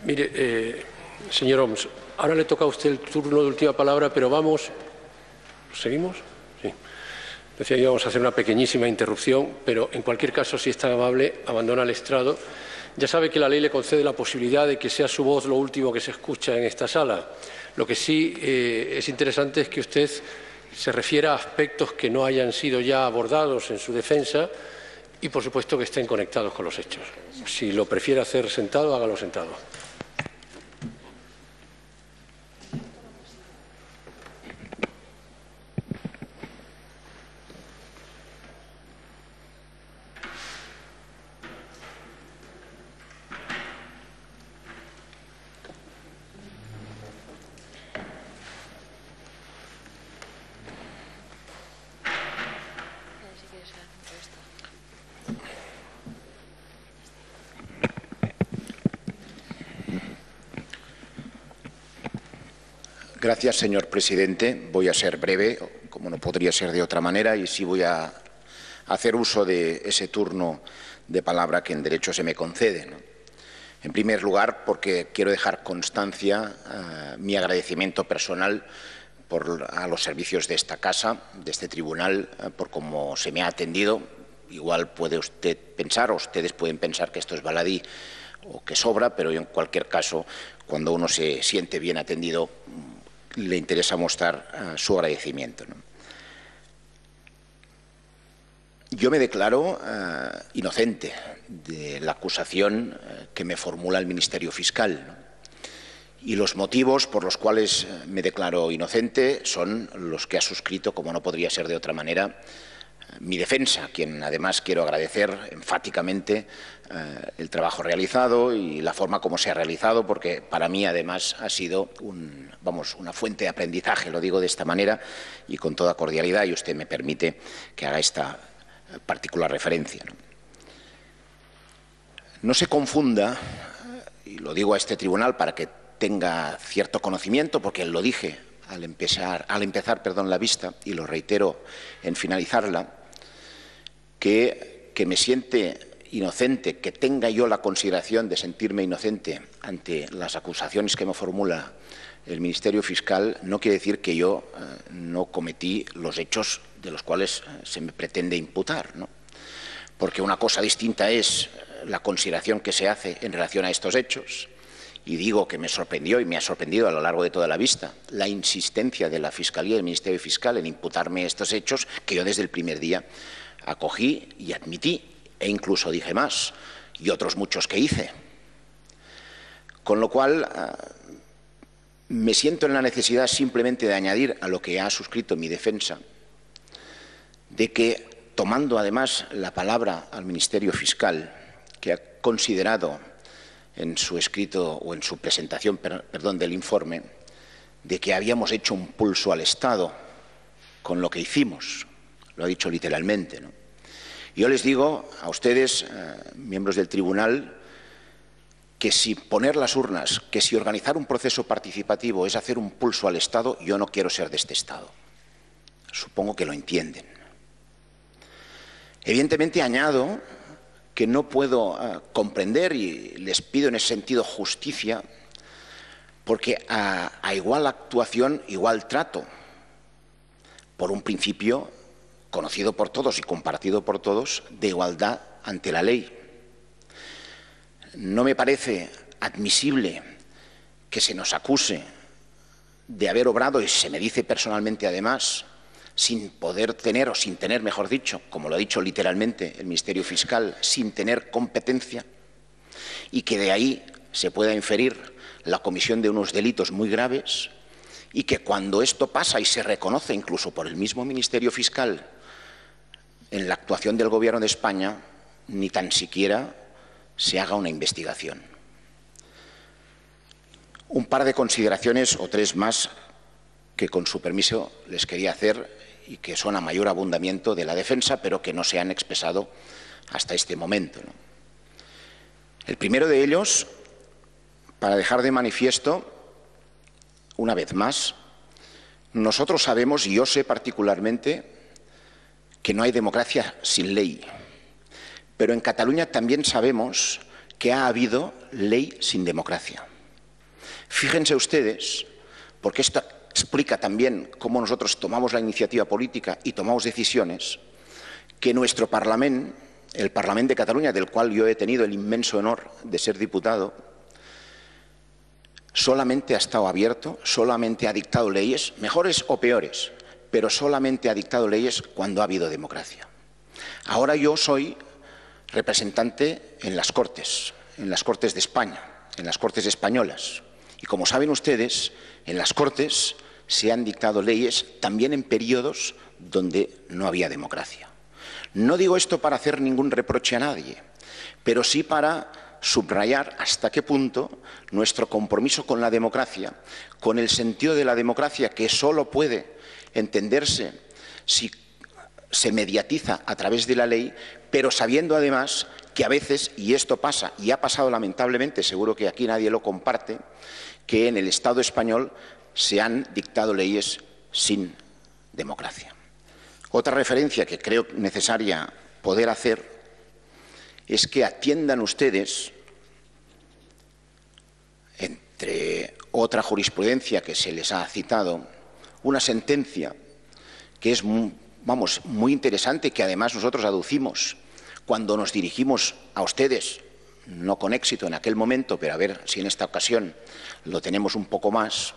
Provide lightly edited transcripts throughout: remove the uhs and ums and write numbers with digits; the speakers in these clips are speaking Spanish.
Mire, señor Homs, ahora le toca a usted el turno de última palabra, pero vamos... ¿Seguimos? Sí. Decía que íbamos a hacer una pequeñísima interrupción, pero en cualquier caso, si es tan amable, abandona el estrado. Ya sabe que la ley le concede la posibilidad de que sea su voz lo último que se escucha en esta sala. Lo que sí es interesante es que usted se refiera a aspectos que no hayan sido ya abordados en su defensa y, por supuesto, que estén conectados con los hechos. Si lo prefiere hacer sentado, hágalo sentado. Gracias, señor presidente. Voy a ser breve, como no podría ser de otra manera, y sí voy a hacer uso de ese turno de palabra que en derecho se me concede, ¿no? En primer lugar, porque quiero dejar constancia mi agradecimiento personal a los servicios de esta casa, de este tribunal, por cómo se me ha atendido. Igual puede usted pensar, o ustedes pueden pensar que esto es baladí o que sobra, pero en cualquier caso, cuando uno se siente bien atendido, le interesa mostrar su agradecimiento, ¿no? Yo me declaro inocente de la acusación que me formula el Ministerio Fiscal, ¿no? Y los motivos por los cuales me declaro inocente son los que ha suscrito, como no podría ser de otra manera, mi defensa, a quien además quiero agradecer enfáticamente el trabajo realizado y la forma como se ha realizado, porque para mí además ha sido una fuente de aprendizaje, lo digo de esta manera y con toda cordialidad, y usted me permite que haga esta particular referencia, ¿no? No se confunda, y lo digo a este tribunal para que tenga cierto conocimiento, porque lo dije al empezar la vista y lo reitero en finalizarla, que me siente inocente, que tenga yo la consideración de sentirme inocente ante las acusaciones que me formula el Ministerio Fiscal, no quiere decir que yo no cometí los hechos de los cuales se me pretende imputar, ¿no? Porque una cosa distinta es la consideración que se hace en relación a estos hechos, y digo que me sorprendió y me ha sorprendido a lo largo de toda la vista la insistencia de la Fiscalía y del Ministerio Fiscal en imputarme estos hechos que yo desde el primer día acogí y admití, e incluso dije más, y otros muchos que hice. Con lo cual, me siento en la necesidad simplemente de añadir a lo que ha suscrito mi defensa, de que, tomando además la palabra al Ministerio Fiscal, que ha considerado en su escrito o en su presentación, del informe, de que habíamos hecho un pulso al Estado con lo que hicimos, lo ha dicho literalmente, ¿no? Yo les digo a ustedes, miembros del tribunal, que si poner las urnas, que si organizar un proceso participativo es hacer un pulso al Estado, yo no quiero ser de este Estado. Supongo que lo entienden. Evidentemente añado que no puedo comprender, y les pido en ese sentido justicia, porque a igual actuación, igual trato, por un principio conocido por todos y compartido por todos, de igualdad ante la ley. No me parece admisible que se nos acuse de haber obrado, y se me dice personalmente además, sin poder tener, o sin tener, mejor dicho, como lo ha dicho literalmente el Ministerio Fiscal, sin tener competencia, y que de ahí se pueda inferir la comisión de unos delitos muy graves, y que cuando esto pasa y se reconoce incluso por el mismo Ministerio Fiscal en la actuación del Gobierno de España, ni tan siquiera se haga una investigación. Un par de consideraciones o tres más que, con su permiso, les quería hacer y que son a mayor abundamiento de la defensa, pero que no se han expresado hasta este momento, ¿no? El primero de ellos, para dejar de manifiesto, una vez más, nosotros sabemos, y yo sé particularmente, que no hay democracia sin ley, pero en Cataluña también sabemos que ha habido ley sin democracia. Fíjense ustedes, porque esto explica también cómo nosotros tomamos la iniciativa política y tomamos decisiones, que nuestro Parlamento, el Parlamento de Cataluña, del cual yo he tenido el inmenso honor de ser diputado, solamente ha estado abierto, solamente ha dictado leyes, mejores o peores, pero solamente ha dictado leyes cuando ha habido democracia. Ahora yo soy representante en las Cortes de España, en las Cortes españolas. Y como saben ustedes, en las Cortes se han dictado leyes también en periodos donde no había democracia. No digo esto para hacer ningún reproche a nadie, pero sí para subrayar hasta qué punto nuestro compromiso con la democracia, con el sentido de la democracia que solo puede entenderse si se mediatiza a través de la ley, pero sabiendo además que a veces, y esto pasa, y ha pasado lamentablemente, seguro que aquí nadie lo comparte, que en el Estado español se han dictado leyes sin democracia. Otra referencia que creo necesaria poder hacer es que atiendan ustedes, entre otra jurisprudencia que se les ha citado, una sentencia que es muy interesante, que además nosotros aducimos cuando nos dirigimos a ustedes, no con éxito en aquel momento, pero a ver si en esta ocasión lo tenemos un poco más,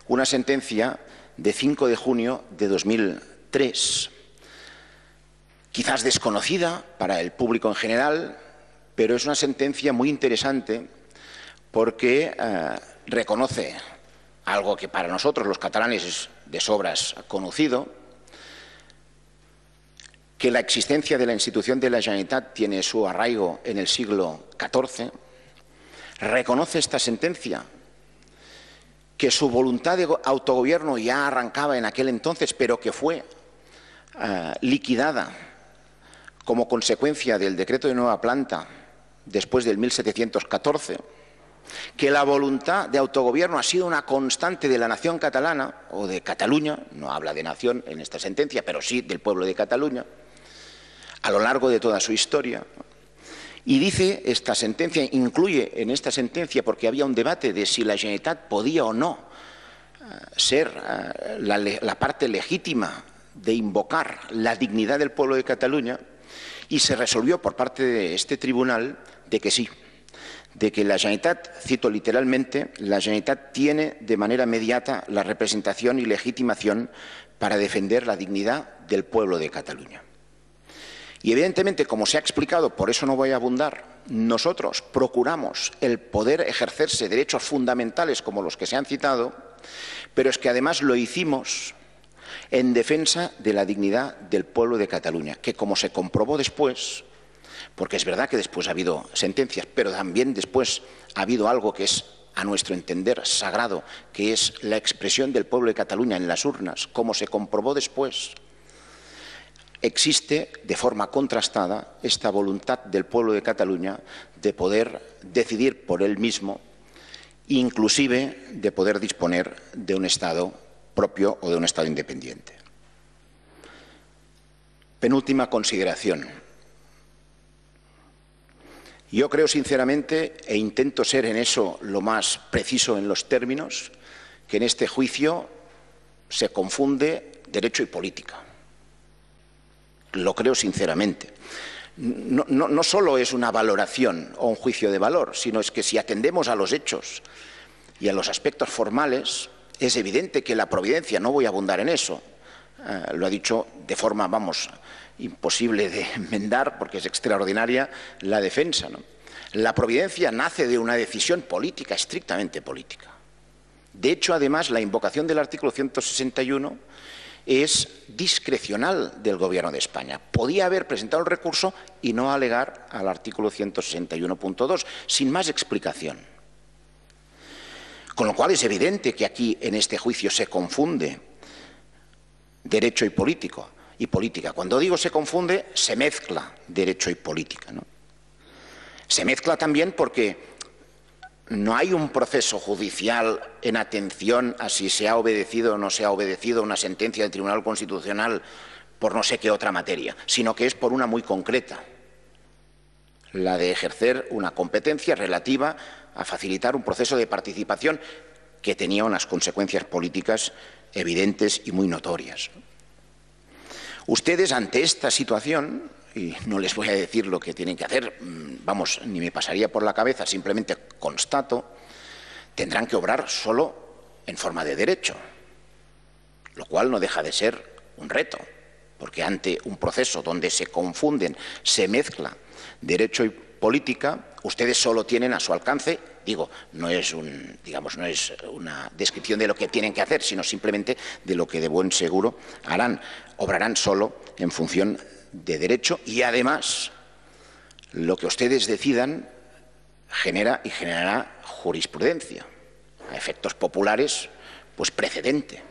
una sentencia de 5 de junio de 2003, quizás desconocida para el público en general, pero es una sentencia muy interesante porque reconoce algo que para nosotros los catalanes es de sobras conocido, que la existencia de la institución de la Generalitat tiene su arraigo en el siglo XIV, reconoce esta sentencia que su voluntad de autogobierno ya arrancaba en aquel entonces, pero que fue liquidada como consecuencia del decreto de nueva planta después del 1714, que la voluntad de autogobierno ha sido una constante de la nación catalana, o de Cataluña, no habla de nación en esta sentencia, pero sí del pueblo de Cataluña, a lo largo de toda su historia. Y dice esta sentencia, incluye en esta sentencia, porque había un debate de si la Generalitat podía o no ser la parte legítima de invocar la dignidad del pueblo de Cataluña, y se resolvió por parte de este tribunal de que sí, de que la Generalitat, cito literalmente, la Generalitat tiene de manera inmediata la representación y legitimación para defender la dignidad del pueblo de Cataluña. Y evidentemente, como se ha explicado, por eso no voy a abundar, nosotros procuramos el poder ejercerse derechos fundamentales como los que se han citado, pero es que además lo hicimos en defensa de la dignidad del pueblo de Cataluña, que como se comprobó después, porque es verdad que después ha habido sentencias, pero también después ha habido algo que es, a nuestro entender, sagrado, que es la expresión del pueblo de Cataluña en las urnas, como se comprobó después. Existe de forma contrastada esta voluntad del pueblo de Cataluña de poder decidir por él mismo, inclusive de poder disponer de un Estado propio o de un Estado independiente. Penúltima consideración. Yo creo sinceramente, e intento ser en eso lo más preciso en los términos, que en este juicio se confunde derecho y política. Lo creo sinceramente. No solo es una valoración o un juicio de valor, sino es que si atendemos a los hechos y a los aspectos formales, es evidente que la providencia, no voy a abundar en eso, lo ha dicho de forma, imposible de enmendar porque es extraordinaria la defensa, ¿no? La providencia nace de una decisión política, estrictamente política. De hecho, además, la invocación del artículo 161 es discrecional del Gobierno de España. Podía haber presentado el recurso y no alegar al artículo 161.2, sin más explicación. Con lo cual es evidente que aquí, en este juicio, se confunde derecho y política. Cuando digo se confunde, se mezcla derecho y política, ¿no? Se mezcla también porque no hay un proceso judicial en atención a si se ha obedecido o no se ha obedecido una sentencia del Tribunal Constitucional por no sé qué otra materia, sino que es por una muy concreta, la de ejercer una competencia relativa a facilitar un proceso de participación que tenía unas consecuencias políticas evidentes y muy notorias. Ustedes, ante esta situación, y no les voy a decir lo que tienen que hacer, vamos, ni me pasaría por la cabeza, simplemente constato, tendrán que obrar solo en forma de derecho, lo cual no deja de ser un reto, porque ante un proceso donde se confunden, se mezcla derecho y política, ustedes solo tienen a su alcance, digo, no es una descripción de lo que tienen que hacer, sino simplemente de lo que de buen seguro harán. Obrarán solo en función de derecho y, además, lo que ustedes decidan genera y generará jurisprudencia, a efectos populares, pues precedente.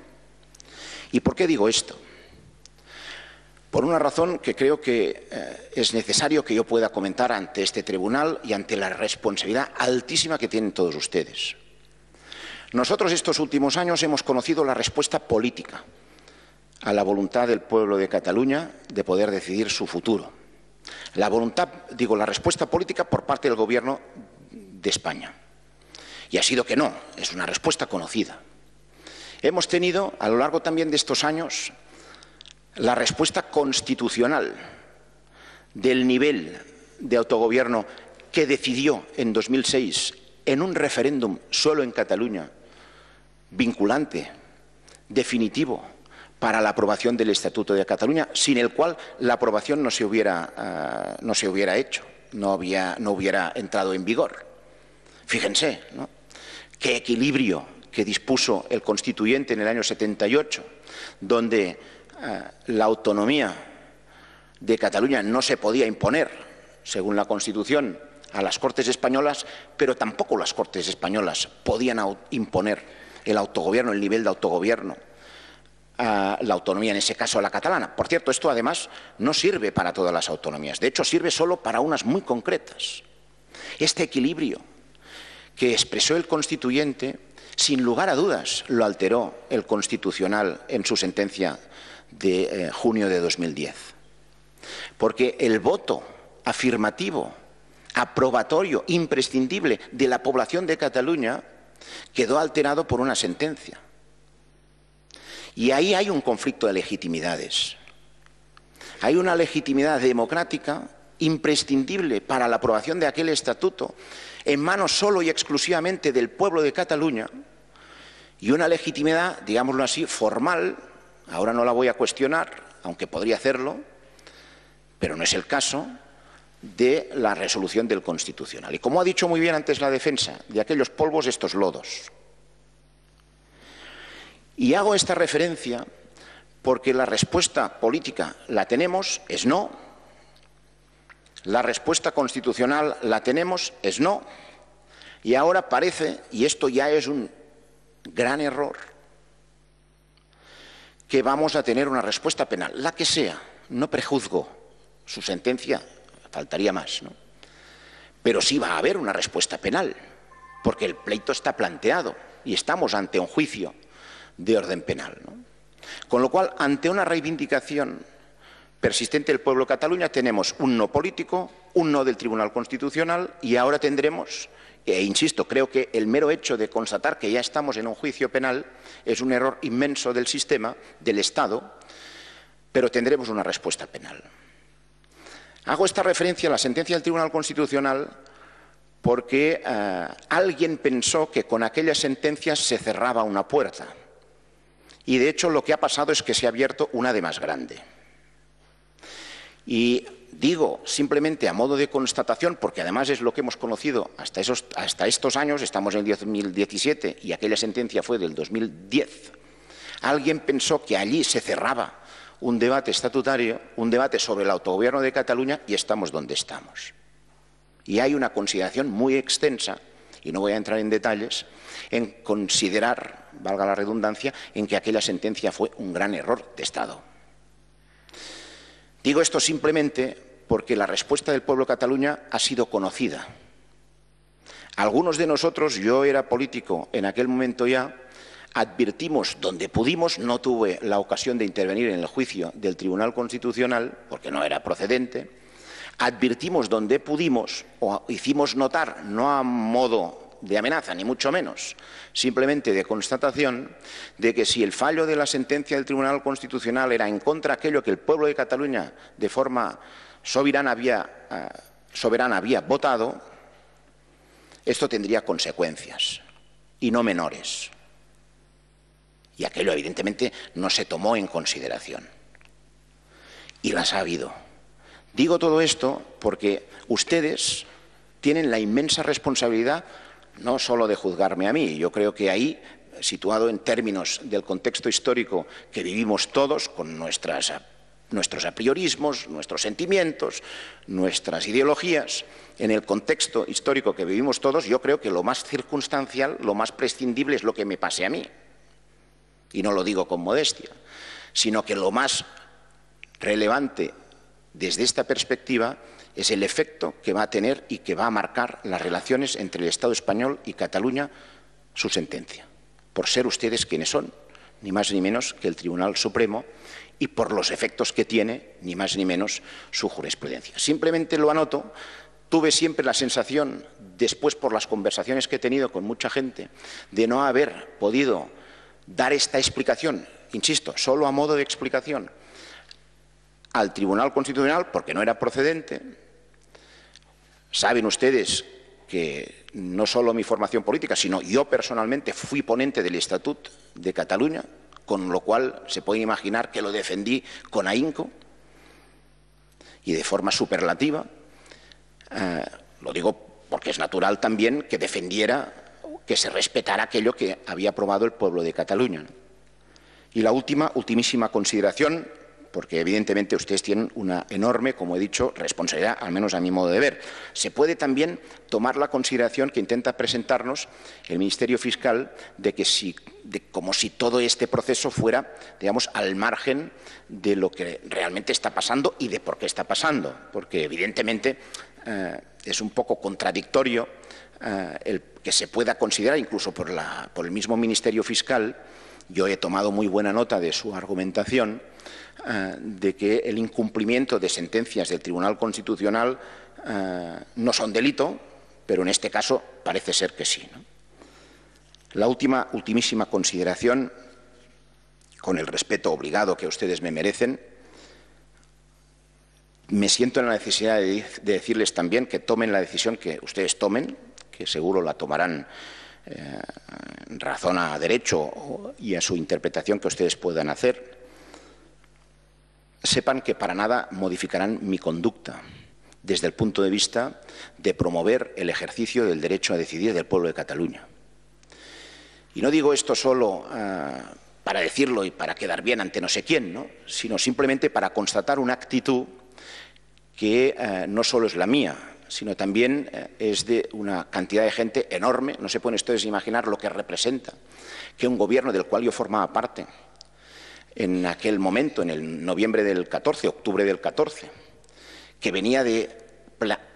¿Y por qué digo esto? Por una razón que creo que es necesario que yo pueda comentar ante este tribunal y ante la responsabilidad altísima que tienen todos ustedes. Nosotros estos últimos años hemos conocido la respuesta política a la voluntad del pueblo de Cataluña de poder decidir su futuro. La respuesta política por parte del Gobierno de España. Y ha sido que no, es una respuesta conocida. Hemos tenido, a lo largo también de estos años, la respuesta constitucional del nivel de autogobierno que decidió en 2006 en un referéndum solo en Cataluña, vinculante, definitivo, para la aprobación del Estatuto de Cataluña, sin el cual la aprobación no se hubiera hecho, no hubiera entrado en vigor. Fíjense, ¿no?, qué equilibrio que dispuso el Constituyente en el año 78, donde la autonomía de Cataluña no se podía imponer, según la Constitución, a las Cortes españolas, pero tampoco las Cortes españolas podían imponer el autogobierno, el nivel de autogobierno, a la autonomía, en ese caso a la catalana. Por cierto, esto además no sirve para todas las autonomías, de hecho sirve solo para unas muy concretas. Este equilibrio que expresó el Constituyente, sin lugar a dudas, lo alteró el Constitucional en su sentencia de junio de 2010. Porque el voto afirmativo, aprobatorio, imprescindible de la población de Cataluña quedó alterado por una sentencia. Y ahí hay un conflicto de legitimidades. Hay una legitimidad democrática imprescindible para la aprobación de aquel estatuto en manos solo y exclusivamente del pueblo de Cataluña, y una legitimidad, digámoslo así, formal. Ahora no la voy a cuestionar, aunque podría hacerlo, pero no es el caso, de la resolución del Constitucional. Y como ha dicho muy bien antes la defensa, de aquellos polvos estos lodos. Y hago esta referencia porque la respuesta política la tenemos, es no. La respuesta constitucional la tenemos, es no. Y ahora parece, y esto ya es un gran error, que vamos a tener una respuesta penal, la que sea. No prejuzgo su sentencia, faltaría más, ¿no? Pero sí va a haber una respuesta penal, porque el pleito está planteado y estamos ante un juicio de orden penal, ¿no? Con lo cual, ante una reivindicación persistente del pueblo de Cataluña, tenemos un no político, un no del Tribunal Constitucional, y ahora tendremos, e insisto, creo que el mero hecho de constatar que ya estamos en un juicio penal es un error inmenso del sistema, del Estado, pero tendremos una respuesta penal. Hago esta referencia a la sentencia del Tribunal Constitucional porque alguien pensó que con aquellas sentencias se cerraba una puerta. Y de hecho lo que ha pasado es que se ha abierto una de más grande. Y digo simplemente a modo de constatación, porque además es lo que hemos conocido hasta estos años, estamos en el 2017 y aquella sentencia fue del 2010, alguien pensó que allí se cerraba un debate estatutario, un debate sobre el autogobierno de Cataluña, y estamos donde estamos. Y hay una consideración muy extensa, y no voy a entrar en detalles, en considerar, valga la redundancia, en que aquella sentencia fue un gran error de Estado. Digo esto simplemente porque la respuesta del pueblo de Cataluña ha sido conocida. Algunos de nosotros, yo era político en aquel momento ya, advertimos donde pudimos, no tuve la ocasión de intervenir en el juicio del Tribunal Constitucional, porque no era procedente, advertimos donde pudimos o hicimos notar, no a modo de amenaza, ni mucho menos, simplemente de constatación de que si el fallo de la sentencia del Tribunal Constitucional era en contra de aquello que el pueblo de Cataluña de forma soberana había votado, esto tendría consecuencias, y no menores. Y aquello, evidentemente, no se tomó en consideración. Y las ha habido. Digo todo esto porque ustedes tienen la inmensa responsabilidad no solo de juzgarme a mí. Yo creo que ahí, situado en términos del contexto histórico que vivimos todos, con nuestros apriorismos, nuestros sentimientos, nuestras ideologías, en el contexto histórico que vivimos todos, yo creo que lo más circunstancial, lo más prescindible es lo que me pase a mí. Y no lo digo con modestia, sino que lo más relevante desde esta perspectiva es el efecto que va a tener y que va a marcar las relaciones entre el Estado español y Cataluña, su sentencia, por ser ustedes quienes son, ni más ni menos que el Tribunal Supremo, y por los efectos que tiene, ni más ni menos, su jurisprudencia. Simplemente lo anoto. Tuve siempre la sensación, después por las conversaciones que he tenido con mucha gente, de no haber podido dar esta explicación, insisto, solo a modo de explicación, al Tribunal Constitucional, porque no era procedente. Saben ustedes que no solo mi formación política, sino yo personalmente fui ponente del Estatut de Cataluña, con lo cual se puede imaginar que lo defendí con ahínco y de forma superlativa. Lo digo porque es natural también que defendiera, que se respetara aquello que había aprobado el pueblo de Cataluña. Y la ultimísima consideración, porque evidentemente ustedes tienen una enorme, como he dicho, responsabilidad, al menos a mi modo de ver. Se puede también tomar la consideración que intenta presentarnos el Ministerio Fiscal de que como si todo este proceso fuera, digamos, al margen de lo que realmente está pasando y de por qué está pasando, porque evidentemente es un poco contradictorio el que se pueda considerar, incluso por el mismo Ministerio Fiscal. Yo he tomado muy buena nota de su argumentación, de que el incumplimiento de sentencias del Tribunal Constitucional no son delito, pero en este caso parece ser que sí, ¿no? La ultimísima consideración, con el respeto obligado que ustedes me merecen, me siento en la necesidad de decirles también que tomen la decisión que ustedes tomen, que seguro la tomarán en razón a derecho y a su interpretación que ustedes puedan hacer. Sepan que para nada modificarán mi conducta desde el punto de vista de promover el ejercicio del derecho a decidir del pueblo de Cataluña. Y no digo esto solo para decirlo y para quedar bien ante no sé quién, ¿no?, sino simplemente para constatar una actitud que no solo es la mía, sino también es de una cantidad de gente enorme. No se pueden ustedes imaginar lo que representa que un gobierno del cual yo formaba parte, en aquel momento, en el noviembre del 14, octubre del 14, que venía de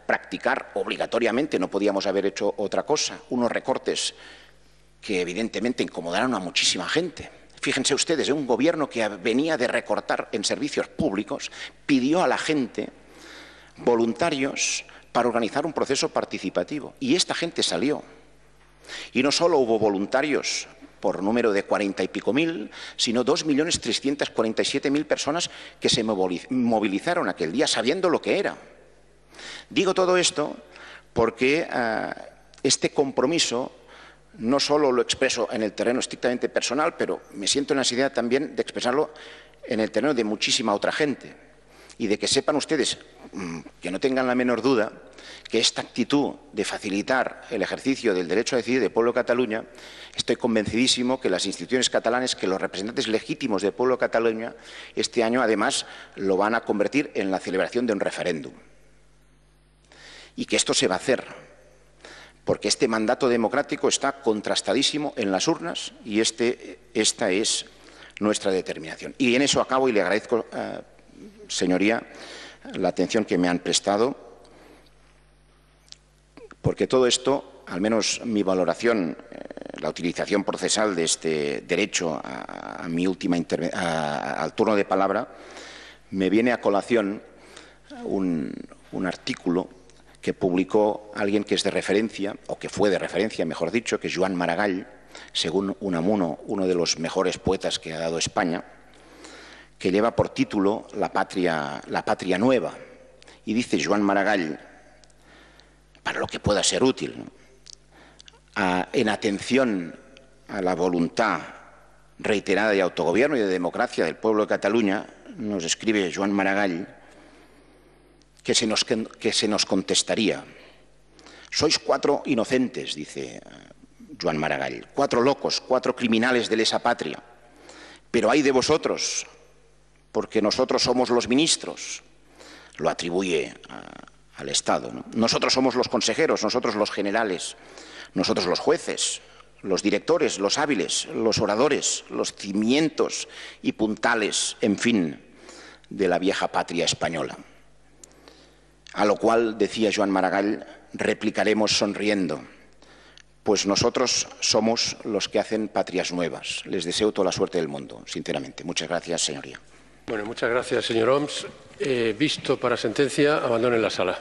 practicar obligatoriamente, no podíamos haber hecho otra cosa, unos recortes que evidentemente incomodaron a muchísima gente. Fíjense ustedes, un gobierno que venía de recortar en servicios públicos, pidió a la gente voluntarios para organizar un proceso participativo. Y esta gente salió. Y no solo hubo voluntarios por número de 40 y pico mil, sino 2.347.000 personas que se movilizaron aquel día sabiendo lo que era. Digo todo esto porque este compromiso no solo lo expreso en el terreno estrictamente personal, pero me siento en la necesidad también de expresarlo en el terreno de muchísima otra gente. Y de que sepan ustedes, que no tengan la menor duda, que esta actitud de facilitar el ejercicio del derecho a decidir del pueblo de Cataluña, estoy convencidísimo que las instituciones catalanes, que los representantes legítimos del pueblo de Cataluña, este año además lo van a convertir en la celebración de un referéndum. Y que esto se va a hacer, porque este mandato democrático está contrastadísimo en las urnas y esta es nuestra determinación. Y en eso acabo y le agradezco, señoría, la atención que me han prestado, porque todo esto, al menos mi valoración, la utilización procesal de este derecho a mi última al turno de palabra, me viene a colación un artículo que publicó alguien que es de referencia, o que fue de referencia, mejor dicho, que es Joan Maragall, según Unamuno, uno de los mejores poetas que ha dado España, que lleva por título La patria nueva. Y dice Joan Maragall, para lo que pueda ser útil, ¿no?, en atención a la voluntad reiterada de autogobierno y de democracia del pueblo de Cataluña, nos escribe Joan Maragall que se nos contestaría: sois 4 inocentes, dice Joan Maragall, 4 locos, 4 criminales de lesa patria, pero hay de vosotros, porque nosotros somos los ministros. Lo atribuye al Estado, ¿no? Nosotros somos los consejeros, nosotros los generales, nosotros los jueces, los directores, los hábiles, los oradores, los cimientos y puntales, en fin, de la vieja patria española. A lo cual, decía Joan Maragall, replicaremos sonriendo: pues nosotros somos los que hacen patrias nuevas. Les deseo toda la suerte del mundo, sinceramente. Muchas gracias, señoría. Bueno, muchas gracias, señor Homs. Visto para sentencia, abandonen la sala.